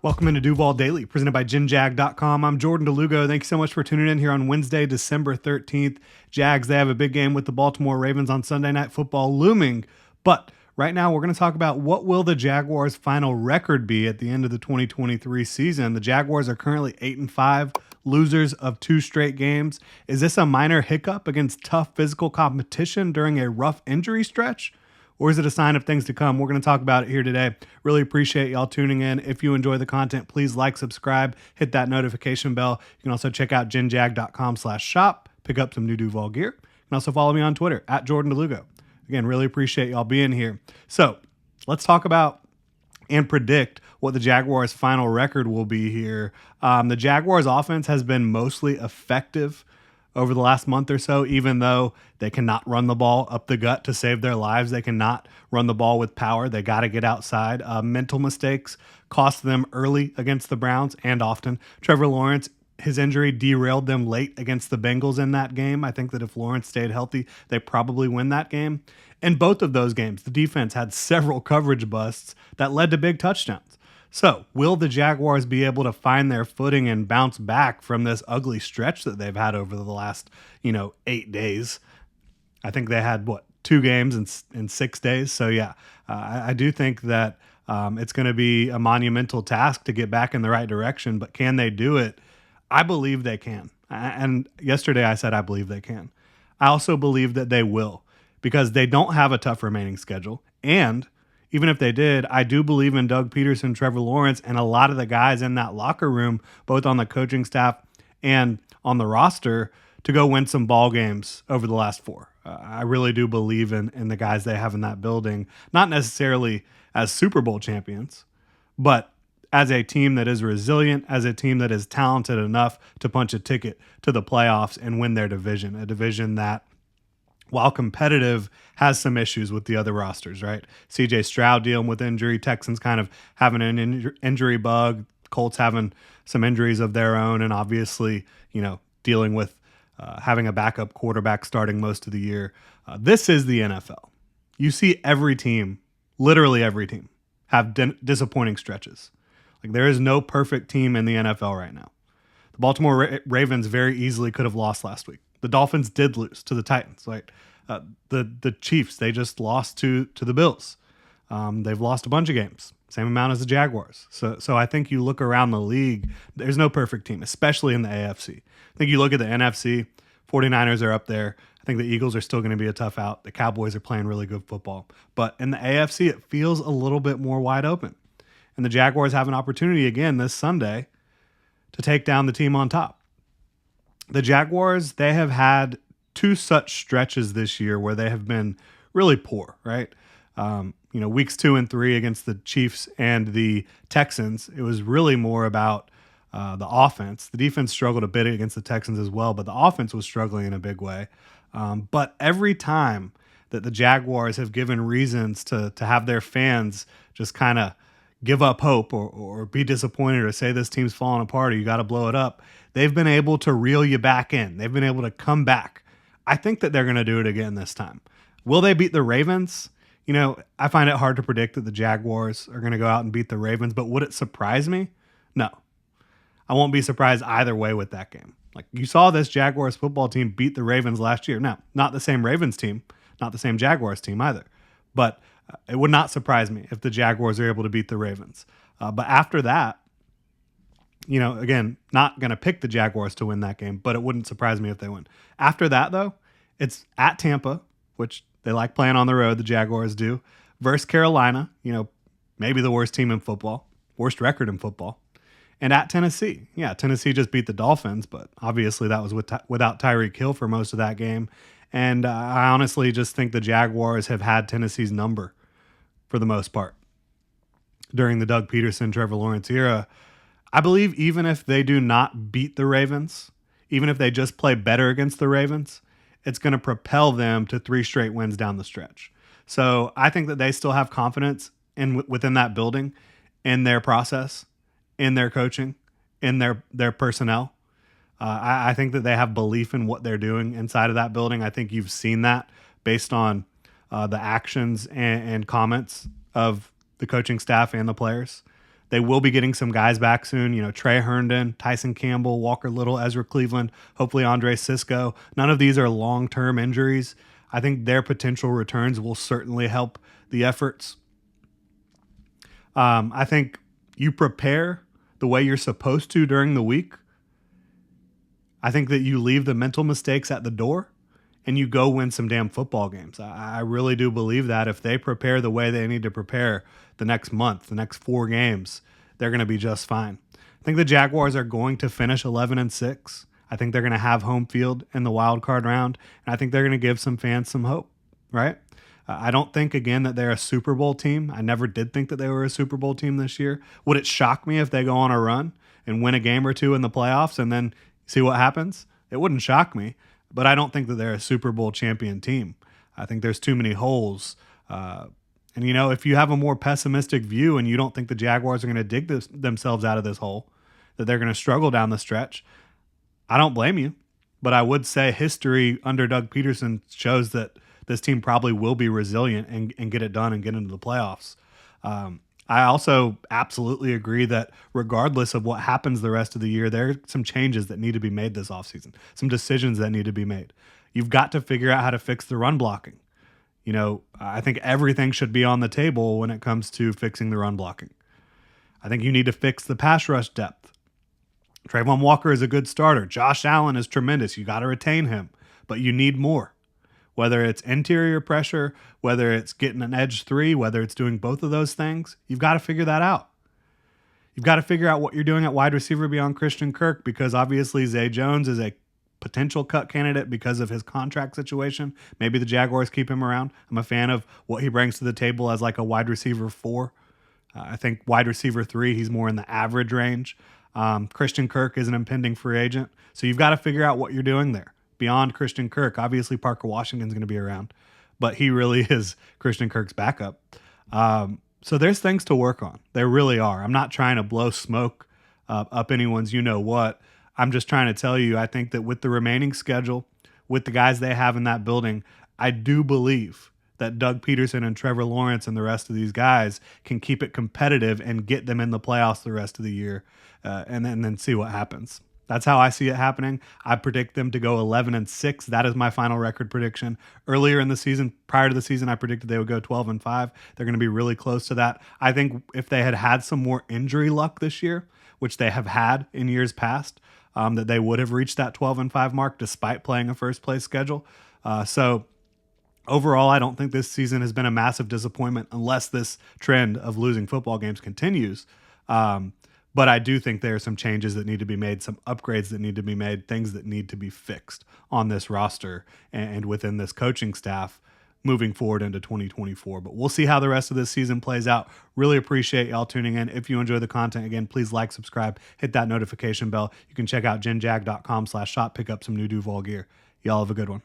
Welcome into Duval Daily, presented by GinJag.com. I'm Jordan DeLugo. Thank you so much for tuning in here on Wednesday, December 13th. Jags, they have a big game with the Baltimore Ravens on Sunday Night Football looming. But right now, we're going to talk about what will the Jaguars' final record be at the end of the 2023 season. The Jaguars are currently 8-5, losers of 2 straight games. Is this a minor hiccup against tough physical competition during a rough injury stretch? Or is it a sign of things to come? We're going to talk about it here today. Really appreciate y'all tuning in. If you enjoy the content, please like, subscribe, hit that notification bell. You can also check out ginjag.com/shop, pick up some new Duval gear. You can also follow me on Twitter at Jordan DeLugo. Again, really appreciate y'all being here. So let's talk about and predict what the Jaguars' final record will be here. The Jaguars' offense has been mostly effective over the last month or so, even though they cannot run the ball up the gut to save their lives. They cannot run the ball with power. They got to get outside. Mental mistakes cost them early against the Browns and often. Trevor Lawrence, his injury derailed them late against the Bengals in that game. I think that if Lawrence stayed healthy, they probably win that game. In both of those games, the defense had several coverage busts that led to big touchdowns. So, will the Jaguars be able to find their footing and bounce back from this ugly stretch that they've had over the last, 8 days? I think they had, 2 games in 6 days? So, yeah, I do think that it's going to be a monumental task to get back in the right direction. But can they do it? I believe they can. And yesterday I said I believe they can. I also believe that they will, because they don't have a tough remaining schedule. And even if they did, I do believe in Doug Peterson, Trevor Lawrence, and a lot of the guys in that locker room, both on the coaching staff and on the roster, to go win some ball games over the last 4. I really do believe in the guys they have in that building, not necessarily as Super Bowl champions, but as a team that is resilient, as a team that is talented enough to punch a ticket to the playoffs and win their division, a division that, while competitive, has some issues with the other rosters, right? CJ Stroud dealing with injury, Texans kind of having an injury bug, Colts having some injuries of their own, and obviously, dealing with having a backup quarterback starting most of the year. This is the NFL. You see every team, literally every team, have disappointing stretches. Like, there is no perfect team in the NFL right now. The Baltimore Ravens very easily could have lost last week. The Dolphins did lose to the Titans. The Chiefs, they just lost to the Bills. They've lost a bunch of games, same amount as the Jaguars. So I think you look around the league, there's no perfect team, especially in the AFC. I think you look at the NFC, 49ers are up there. I think the Eagles are still going to be a tough out. The Cowboys are playing really good football. But in the AFC, it feels a little bit more wide open. And the Jaguars have an opportunity again this Sunday to take down the team on top. The Jaguars, they have had 2 such stretches this year where they have been really poor, right? Weeks 2 and 3 against the Chiefs and the Texans, it was really more about the offense. The defense struggled a bit against the Texans as well, but the offense was struggling in a big way. But every time that the Jaguars have given reasons to have their fans just kind of give up hope or be disappointed or say this team's falling apart or you got to blow it up, they've been able to reel you back in. They've been able to come back. I think that they're going to do it again this time. Will they beat the Ravens? I find it hard to predict that the Jaguars are going to go out and beat the Ravens, but would it surprise me? No. I won't be surprised either way with that game. Like, you saw this Jaguars football team beat the Ravens last year. Now, not the same Ravens team, not the same Jaguars team either, but it would not surprise me if the Jaguars are able to beat the Ravens. But after that, again, not going to pick the Jaguars to win that game, but it wouldn't surprise me if they win. After that, though, it's at Tampa, which they like playing on the road, the Jaguars do, versus Carolina, maybe the worst team in football, worst record in football, and at Tennessee. Yeah, Tennessee just beat the Dolphins, but obviously that was without Tyreek Hill for most of that game. And I honestly just think the Jaguars have had Tennessee's number for the most part during the Doug Peterson, Trevor Lawrence era. I believe even if they do not beat the Ravens, even if they just play better against the Ravens, it's going to propel them to 3 straight wins down the stretch. So I think that they still have confidence within that building, in their process, in their coaching, in their personnel. I think that they have belief in what they're doing inside of that building. I think you've seen that based on the actions and comments of the coaching staff and the players. They will be getting some guys back soon. Trey Herndon, Tyson Campbell, Walker Little, Ezra Cleveland, hopefully Andre Sisco. None of these are long-term injuries. I think their potential returns will certainly help the efforts. I think you prepare the way you're supposed to during the week. I think that you leave the mental mistakes at the door and you go win some damn football games. I really do believe that if they prepare the way they need to prepare the next month, the next 4 games, they're going to be just fine. I think the Jaguars are going to finish 11-6. I think they're going to have home field in the wild card round, and I think they're going to give some fans some hope, right? I don't think, again, that they're a Super Bowl team. I never did think that they were a Super Bowl team this year. Would it shock me if they go on a run and win a game or two in the playoffs and then see what happens? It wouldn't shock me, but I don't think that they're a Super Bowl champion team. I think there's too many holes. And, if you have a more pessimistic view and you don't think the Jaguars are going to dig themselves out of this hole, that they're going to struggle down the stretch, I don't blame you. But I would say history under Doug Peterson shows that this team probably will be resilient and get it done and get into the playoffs. I also absolutely agree that regardless of what happens the rest of the year, there are some changes that need to be made this offseason, some decisions that need to be made. You've got to figure out how to fix the run blocking. I think everything should be on the table when it comes to fixing the run blocking. I think you need to fix the pass rush depth. Trayvon Walker is a good starter. Josh Allen is tremendous. You got to retain him, but you need more. Whether it's interior pressure, whether it's getting an edge 3, whether it's doing both of those things, you've got to figure that out. You've got to figure out what you're doing at wide receiver beyond Christian Kirk, because obviously Zay Jones is a potential cut candidate because of his contract situation. Maybe the Jaguars keep him around. I'm a fan of what he brings to the table as like a wide receiver 4. I think wide receiver 3, he's more in the average range. Christian Kirk is an impending free agent. So you've got to figure out what you're doing there. Beyond Christian Kirk, obviously Parker Washington's going to be around, but he really is Christian Kirk's backup. So there's things to work on. There really are. I'm not trying to blow smoke up anyone's you-know-what. I'm just trying to tell you, I think that with the remaining schedule, with the guys they have in that building, I do believe that Doug Peterson and Trevor Lawrence and the rest of these guys can keep it competitive and get them in the playoffs the rest of the year, and then see what happens. That's how I see it happening. I predict them to go 11-6. That is my final record prediction. Earlier in the season, prior to the season, I predicted they would go 12-5. They're going to be really close to that. I think if they had some more injury luck this year, which they have had in years past, that they would have reached that 12-5 mark despite playing a first place schedule. So overall, I don't think this season has been a massive disappointment unless this trend of losing football games continues. But I do think there are some changes that need to be made, some upgrades that need to be made, things that need to be fixed on this roster and within this coaching staff moving forward into 2024. But we'll see how the rest of this season plays out. Really appreciate y'all tuning in. If you enjoy the content, again, please like, subscribe, hit that notification bell. You can check out genjag.com/shop, pick up some new Duval gear. Y'all have a good one.